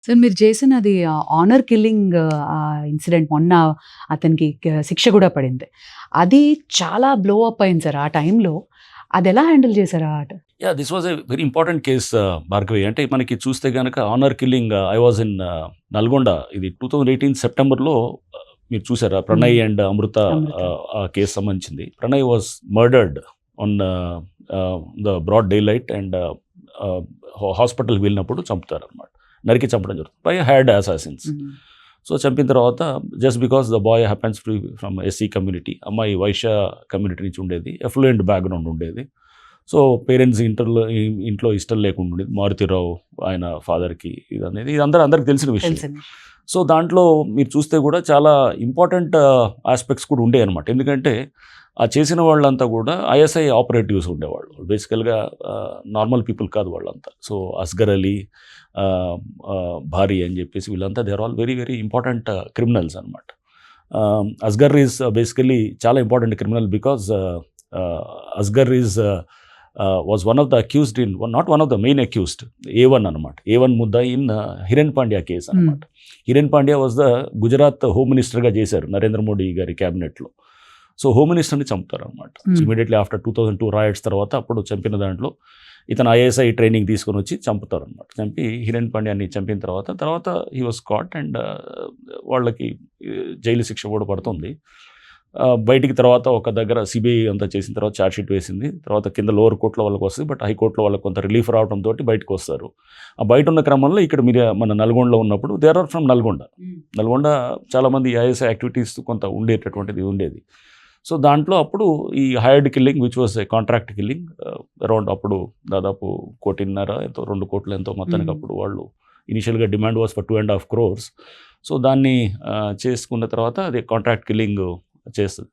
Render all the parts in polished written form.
Sir మీరు చేసినది honour killing incident మొన్న అతనికి శిక్ష కూడా పడింది. అది చాలా బ్లో అప్ అయింది సార్ ఆ టైంలో. అదెలా హ్యాండిల్ చేశారు ఆ ఆట? Yeah! This was a very important case Bhargavi. అంటే మనకి చూస్తే గనక honour killing I was in Nalgonda. ఇది 2018 సెప్టెంబర్‌లో మీరు చూసారా? ప్రణయ్ అండ్ అమృత అమృత. ఆ కేస్ సంబంధించింది. ప్రణయ్ was murdered on the broad daylight and హాస్పిటల్‌కి వెళ్ళినప్పుడు చంపుతారనమాట. నరికి చంపడం జరుగుతుంది. By heart assassins. సో చంపిన తర్వాత just because the boy happens to be from SC community, అమ్మాయి వైశ్య కమ్యూనిటీ నుంచి ఉండేది, ఎఫ్లూయెంట్ బ్యాక్గ్రౌండ్ ఉండేది. సో పేరెంట్స్ ఇంట్లో ఇష్టం లేకుండా ఉండేది. మారుతిరావు ఆయన ఫాదర్కి ఇది అందరికి తెలిసిన విషయం. తెలిసింది. సో దాంట్లో మీరు చూస్తే కూడా చాలా ఇంపార్టెంట్ ఆస్పెక్ట్స్ కూడా ఉండేవి అనమాట. ఎందుకంటే ఆ చేసిన వాళ్ళంతా కూడా ఐఎస్ఐ ఆపరేటివ్స్ ఉండేవాళ్ళు. బేసికల్గా నార్మల్ పీపుల్ కాదు వాళ్ళంతా. సో అస్గర్ అలీ, భారీ అని చెప్పేసి వీళ్ళంతా they are all very very important criminals అనమాట. అస్గర్ ఈజ్ బేసికలీ చాలా important criminal because Asghar is was one of the accused in not one of the main accused A1 అనమాట. A1 ముద్ద ఇన్ హిరెన్ పాండ్యా కేసు అనమాట. Haren Pandya was the Gujarat home మినిస్టర్గా చేశారు నరేంద్ర మోడీ గారి క్యాబినెట్లో. So home మినిస్టర్ని చంపుతారు అనమాట. ఇమీడియట్లీ ఆఫ్టర్ 2002 రాయట్స్ తర్వాత అప్పుడు చంపిన దాంట్లో ఇతను ఐఎస్ఐ ట్రైనింగ్ తీసుకొని వచ్చి చంపుతారు అనమాట. చంపి హిరెన్ పాండ్యాని చంపిన తర్వాత హీ వాజ్ కాట్ అండ్ వాళ్ళకి జైలు శిక్ష కూడా పడుతుంది. బయటికి తర్వాత ఒక దగ్గర సిబిఐ అంతా చేసిన తర్వాత ఛార్జ్షీట్ వేసింది. తర్వాత కింద లోవర్ కోర్టులో వాళ్ళకి వస్తుంది, బట్ హైకోర్టులో వాళ్ళకి కొంత రిలీఫ్ రావడంతో బయటకు వస్తారు. ఆ బయట ఉన్న క్రమంలో ఇక్కడ మీరు మన నల్గొండలో ఉన్నప్పుడు దేర్ ఆర్ ఫ్రమ్ నల్గొండ చాలామంది ఐఎస్ఐ యాక్టివిటీస్ కొంత ఉండేటటువంటిది ఉండేది. సో దాంట్లో అప్పుడు ఈ hired killing which was a contract killing around అప్పుడు దాదాపు 1.5 ఎంతో 2 కోట్లు ఎంతో మొత్తానికి అప్పుడు వాళ్ళు ఇనిషియల్గా demand was for 2.5 crores. So దాన్ని చేసుకున్న తర్వాత అది కాంట్రాక్ట్ కిల్లింగ్ చేస్తుంది.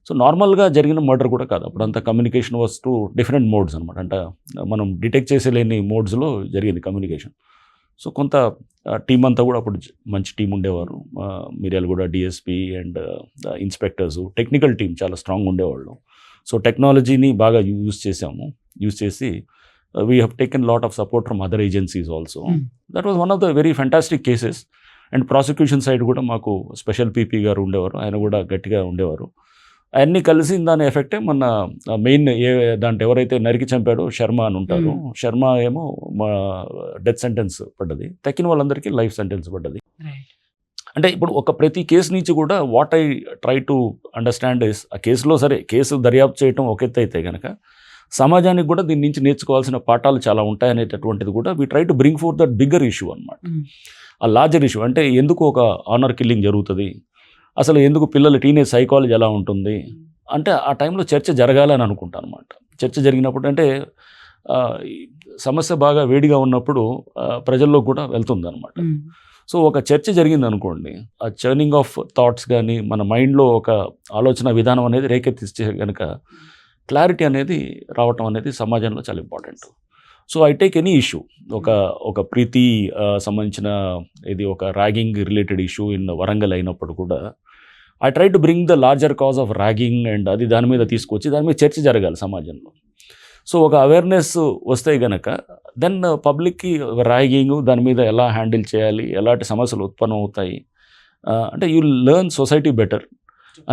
సో నార్మల్గా జరిగిన మర్డర్ కూడా కాదు. అప్పుడు అంతా communication was to different modes అనమాట. అంటే మనం డిటెక్ట్ చేసేలేని మోడ్స్లో జరిగింది కమ్యూనికేషన్. సో కొంత టీం అంతా కూడా అప్పుడు మంచి టీం ఉండేవారు. Miryalaguda DSP and inspectors, technical team చాలా స్ట్రాంగ్ ఉండేవాళ్ళు. సో టెక్నాలజీని బాగా యూజ్ చేసి we have taken lot of support from other agencies also. That was one of the very fantastic cases. And prosecution side కూడా మాకు స్పెషల్ పీపీ గారు ఉండేవారు, ఆయన కూడా గట్టిగా ఉండేవారు. అవన్నీ కలిసి దాని ఎఫెక్టే మన మెయిన్ దాంట్లో ఎవరైతే నరికి చంపాడో శర్మ అని ఉంటారు. శర్మ ఏమో డెత్ సెంటెన్స్ పడ్డది, తక్కిన వాళ్ళందరికీ లైఫ్ సెంటెన్స్ పడ్డది. అంటే ఇప్పుడు ఒక ప్రతి కేసు నుంచి కూడా what I try to understand is ఆ కేసులో సరే కేసు దర్యాప్తు చేయడం ఒక ఎత్తు అయితే కనుక సమాజానికి కూడా దీని నుంచి నేర్చుకోవాల్సిన పాఠాలు చాలా ఉంటాయనేటటువంటిది కూడా we try to bring four that bigger issue అనమాట. ఆ లార్జర్ ఇష్యూ అంటే ఎందుకు ఒక ఆనర్ కిల్లింగ్ జరుగుతుంది, అసలు ఎందుకు పిల్లల టీనేజ్ సైకాలజీ ఎలా ఉంటుంది అంటే ఆ టైంలో చర్చ జరగాలని అనుకుంటాను అనమాట. చర్చ జరిగినప్పుడు అంటే సమస్య బాగా వేడిగా ఉన్నప్పుడు ప్రజల్లో కూడా వెళ్తుంది అనమాట. సో ఒక చర్చ జరిగింది అనుకోండి, ఆ చర్నింగ్ ఆఫ్ థాట్స్ కానీ మన మైండ్లో ఒక ఆలోచన విధానం అనేది రేకెత్తిస్తే కనుక క్లారిటీ అనేది రావటం అనేది సమాజంలో చాలా important. So I take any issue, ఒక ప్రీతి సంబంధించిన ఇది ఒక ragging related issue in Warangal అయినప్పుడు కూడా I try to bring the larger cause of ragging and అది దాని మీద తీసుకొచ్చి దాని మీద చర్చ జరగాలి సమాజంలో. సో ఒక అవేర్నెస్ వస్తే గనక దెన్ పబ్లిక్కి ర్యాగింగ్ దాని మీద ఎలా హ్యాండిల్ చేయాలి, ఎలాంటి సమస్యలు ఉత్పన్నం అవుతాయి అంటే యూ లెర్న్ సొసైటీ బెటర్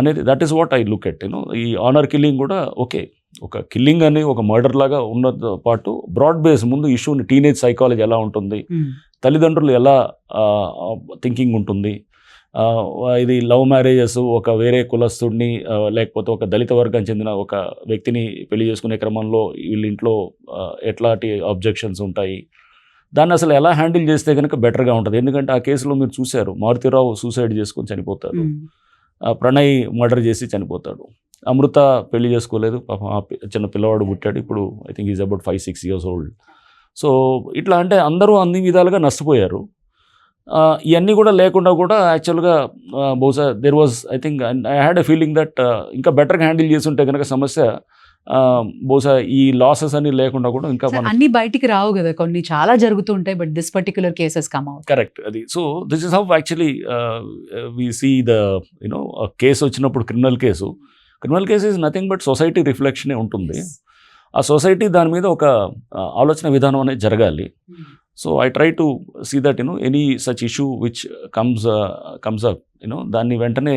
అనేది. That is what I look at. ఈ ఆనర్ కిల్లింగ్ కూడా ఓకే, ఒక కిల్లింగ్ అని ఒక మర్డర్ లాగా ఉన్నతో పాటు బ్రాడ్ బేస్ ముందు ఇష్యూని టీనేజ్ సైకాలజీ ఎలా ఉంటుంది, తల్లిదండ్రులు ఎలా థింకింగ్ ఉంటుంది, ఇది లవ్ మ్యారేజెస్ ఒక వేరే కులస్తుడిని లేకపోతే ఒక దళిత వర్గం చెందిన ఒక వ్యక్తిని పెళ్లి చేసుకునే క్రమంలో వీళ్ళ ఇంట్లో ఎట్లాంటి అబ్జెక్షన్స్ ఉంటాయి, దాన్ని అసలు ఎలా హ్యాండిల్ చేస్తే కనుక బెటర్గా ఉంటుంది. ఎందుకంటే ఆ కేసులో మీరు చూశారు, మారుతిరావు సూసైడ్ చేసుకొని చనిపోతారు, ప్రణయ్ మర్డర్ చేసి చనిపోతాడు, అమృత పెళ్లి చేసుకోలేదు, పాపం చిన్న పిల్లవాడు పుట్టాడు, ఇప్పుడు I think is about 5-6 years old. So ఇట్లా అంటే అందరూ అన్ని విధాలుగా నష్టపోయారు. ఇవన్నీ కూడా లేకుండా కూడా యాక్చువల్గా బహుశా there was I think I had a feeling that ఇంకా బెటర్గా హ్యాండిల్ చేసి ఉంటే కనుక సమస్య బహుశా ఈ లాసెస్ అన్ని లేకుండా కూడా ఇంకా అన్ని బయటికి రావు కదా, కొన్ని చాలా జరుగుతూ ఉంటాయి, but this particular cases come out. Correct అది. So this is how actually we see the case వచ్చినప్పుడు criminal case is nothing but society రిఫ్లెక్షనే ఉంటుంది. ఆ సొసైటీ దాని మీద ఒక ఆలోచన విధానం అనేది జరగాలి. So I try to see that any such issue which comes up దాన్ని వెంటనే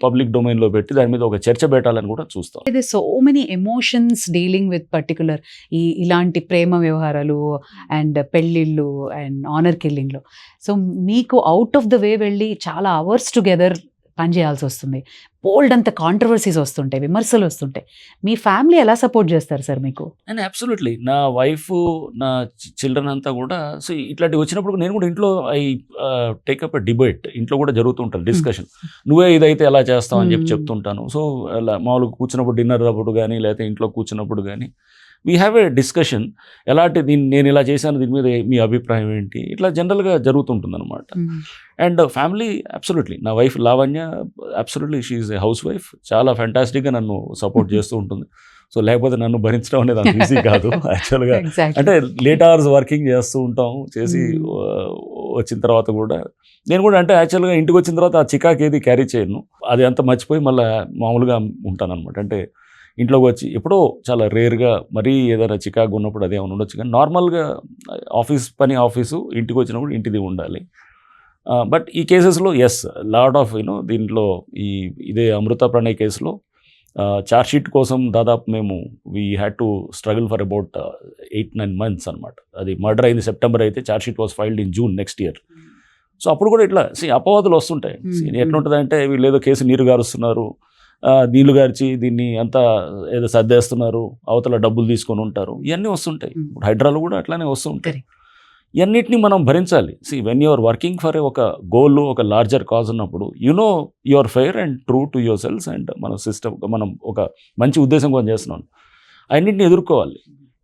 పబ్లిక్ డొమైన్లో పెట్టి దాని మీద ఒక చర్చ పెట్టాలని కూడా చూస్తాం. ఇది so many emotions dealing with particular ఇలాంటి ప్రేమ వ్యవహారాలు అండ్ పెళ్ళిళ్ళు అండ్ ఆనర్ కిల్లింగ్లో. సో మీకు అవుట్ ఆఫ్ ద వే వెళ్ళి చాలా అవర్స్ టుగెదర్ పనిచేయాల్సి వస్తుంది, బోల్డ్ అంత కాంట్రవర్సీస్ వస్తుంటాయి, విమర్శలు వస్తుంటాయి. మీ ఫ్యామిలీ ఎలా సపోర్ట్ చేస్తారు సార్ మీకు? అండ్ అబ్సల్యూట్లీ నా వైఫ్, నా చిల్డ్రన్ అంతా కూడా సో ఇట్లాంటివి వచ్చినప్పుడు నేను కూడా ఇంట్లో ఐ టేకప్ ఎ డిబేట్. ఇంట్లో కూడా జరుగుతుంటారు డిస్కషన్. నువ్వే ఇదైతే ఎలా చేస్తావు అని చెప్తుంటాను. సో అలా మామూలుగా కూర్చున్నప్పుడు డిన్నర్ అప్పుడు కానీ లేకపోతే ఇంట్లో కూర్చున్నప్పుడు కానీ వీ హ్యావ్ ఏ డిస్కషన్. ఎలాంటి నేను ఇలా చేశాను, దీని మీద మీ అభిప్రాయం ఏంటి, ఇట్లా జనరల్గా జరుగుతుంటుంది అనమాట. అండ్ ఫ్యామిలీ అబ్సల్యూట్లీ, నా wife Lavanya absolutely she is a house wife, చాలా ఫ్యాంటాస్టిక్గా నన్ను సపోర్ట్ చేస్తూ ఉంటుంది. సో లేకపోతే nన్ను భరించడం అనేది అంత ఈజీ కాదు యాక్చువల్గా. అంటే లేట్ అవర్స్ వర్కింగ్ చేస్తూ ఉంటాం, చేసి వచ్చిన తర్వాత కూడా నేను కూడా అంటే యాక్చువల్గా ఇంటికి వచ్చిన తర్వాత ఆ చికాకు ఏది క్యారీ చేయను, అది అంతా మర్చిపోయి మళ్ళీ మామూలుగా ఉంటాను అనమాట. అంటే ఇంట్లోకి వచ్చి ఎప్పుడో చాలా రేర్గా మరీ ఏదైనా చికాకు ఉన్నప్పుడు అదే ఏమైనా ఉండొచ్చు, కానీ నార్మల్గా ఆఫీసు, ఇంటికి వచ్చినప్పుడు ఇంటిది ఉండాలి. బట్ ఈ కేసెస్లో ఎస్ లాట్ ఆఫ్ దీంట్లో ఇదే అమృత ప్రణయ్ కేసులో ఛార్జ్షీట్ కోసం దాదాపు మేము we had to struggle for about 8-9 months అనమాట. అది మర్డర్ అయింది సెప్టెంబర్ అయితే chargesheet was filed in June next year. So అప్పుడు కూడా ఇట్లా అపవాదులు వస్తుంటాయి. ఎట్లుంటుందంటే వీళ్ళు ఏదో కేసు నీరు గారుస్తున్నారు, నీళ్లు గార్చి దీన్ని అంతా ఏదో సర్దేస్తున్నారు, అవతల డబ్బులు తీసుకొని ఉంటారు, ఇవన్నీ వస్తుంటాయి. ఇప్పుడు హైడ్రాలో కూడా అట్లానే వస్తుంటాయి. ఇవన్నిటిని మనం భరించాలి. వెన్ యూఆర్ వర్కింగ్ ఫర్ ఒక గోల్, ఒక లార్జర్ కాజ్ ఉన్నప్పుడు your fair and true to your cells and మన సిస్టమ్, మనం ఒక మంచి ఉద్దేశం కోసం చేస్తున్నాం, అన్నింటిని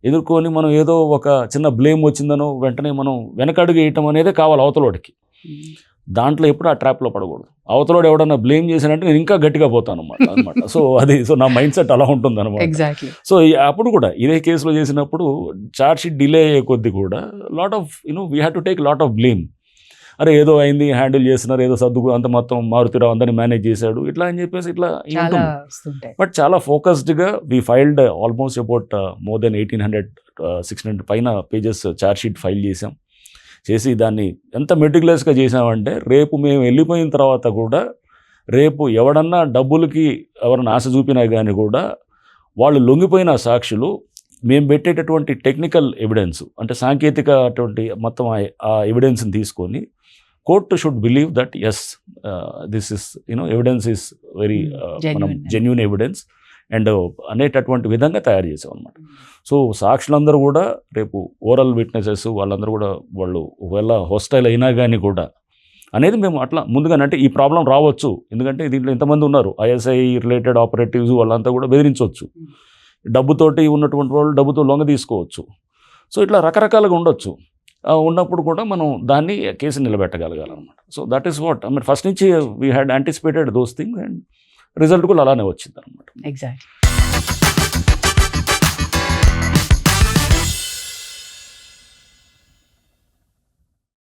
ఎదుర్కొని మనం ఏదో ఒక చిన్న బ్లేమ్ వచ్చిందనో వెంటనే మనం వెనకడుగు వేయటం అనేదే కావాలి అవతలోడికి. దాంట్లో ఎప్పుడు ఆ ట్రాప్లో పడకూడదు. అవతలోడు ఎవడన్నా బ్లేమ్ చేశానంటే నేను ఇంకా గట్టిగా పోతాను అనమాట. సో నా మైండ్ సెట్ అలా ఉంటుంది అనమాట. సో అప్పుడు కూడా ఇదే కేసులో చేసినప్పుడు ఛార్జ్షీట్ డిలే అయ్యే కొద్ది కూడా lot of we have to take lot of blame. అరే ఏదో అయింది, హ్యాండిల్ చేస్తున్నారు, ఏదో సర్దుకు అంత మొత్తం మారుతిరావు అందరినీ మేనేజ్ చేశాడు ఇట్లా అని చెప్పేసి ఇట్లా ఉంటుంది. బట్ చాలా ఫోకస్డ్గా we filed almost about more than 1800-1600 పైన పేజెస్ ఛార్జ్షీట్ ఫైల్ చేసి దాన్ని ఎంత మెటిక్యులస్గా చేసామంటే రేపు మేము వెళ్ళిపోయిన తర్వాత కూడా రేపు ఎవడన్నా డబ్బులకి ఎవరన్నా ఆశ చూపినా కానీ కూడా వాళ్ళు లొంగిపోయిన సాక్షులు మేము పెట్టేటటువంటి టెక్నికల్ ఎవిడెన్స్ అంటే సాంకేతిక అటువంటి మొత్తం ఆ ఎవిడెన్స్ని తీసుకొని court should believe that yes this is evidence is very మనం జెన్యూన్ ఎవిడెన్స్ అండ్ అనేటటువంటి విధంగా తయారు చేసాం అనమాట. సో సాక్షులందరూ కూడా రేపు ఓరల్ విట్నెసెస్ వాళ్ళందరూ కూడా వాళ్ళు ఒకవేళ హోస్టైల్ అయినా కానీ కూడా అనేది మేము అట్లా ముందుగానే అంటే ఈ ప్రాబ్లం రావచ్చు, ఎందుకంటే దీంట్లో ఎంతమంది ఉన్నారు ఐఎస్ఐ రిలేటెడ్ ఆపరేటివ్స్ వాళ్ళంతా కూడా బెదిరించవచ్చు, డబ్బుతోటి ఉన్నటువంటి వాళ్ళు డబ్బుతో లొంగ తీసుకోవచ్చు. సో ఇట్లా రకరకాలుగా ఉండొచ్చు. ఉన్నప్పుడు కూడా మనం దాన్ని కేసు నిలబెట్టగలగాలన్నమాట. So that is what first నుంచి we had anticipated those things and result కూడా అలానే వచ్చింది అనమాట. ఎగ్జాక్ట్లీ.